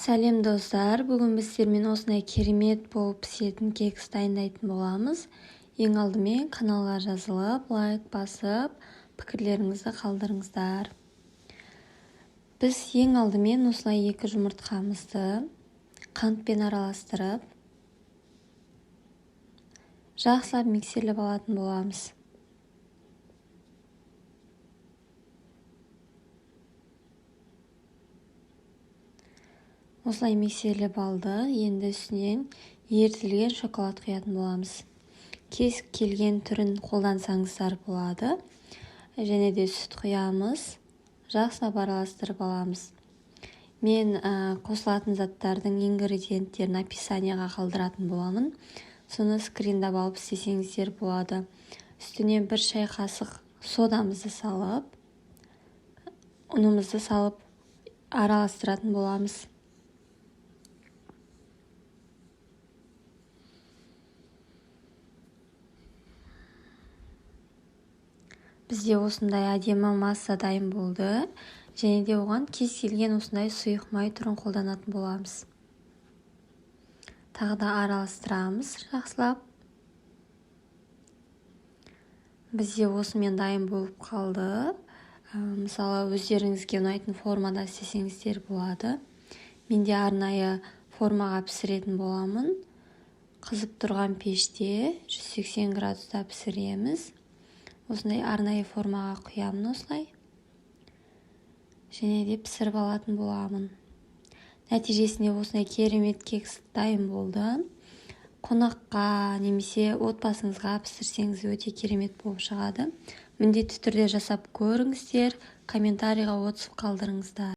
Сәлем достар, бүгін біз сіздермен осындай керемет болып пісетін кекс дайындайтын боламыз. Ең алдымен каналға жазылып, лайк басып, пікірлеріңізді қалдырыңыздар. Біз ең алдымен осылай 2 жұмыртқамызды қантпен араластырып, жақсылап миксерлеп алатын боламыз. Осылай миксерлеп алды. Енді үстінен ерітілген шоколад құятын боламыз. Кез келген түрін қолдансаңыздар болады. Және де сүт құямыз. Жақсылап араластырып аламыз. Мен қосылатын заттардың ингредиенттерін описанияға қалдыратын боламын. Соны скриндап алып істесеңіздер болады. Үстіне 1 шай қасық содамызды салып, ұнымызды салып араластыратын боламыз. Бізде осындай әдемі масса дайын болды. Және де оған кез келген осындай сұйық май түрін қолданатын боламыз. Тағы да араластырамыз жақсылап. Бізде осымен дайын болып қалды. Мысалы, өздеріңізге ұнайтын формада істесеңіздер болады. Менде арнайы формаға пісіретін боламын. Қызып тұрған пеште 180 градуста пісіреміз. Осындай арнайы формаға құямын осылай. Және де пісіріп алатын боламын. Нәтижесінде осындай керемет кекс дайын болды. Қонаққа немесе отбасыңызға пісірсеңіз өте керемет болып шығады. Міндетті түрде жасап көріңіздер, комментарийға отзыв қалдырыңыздар.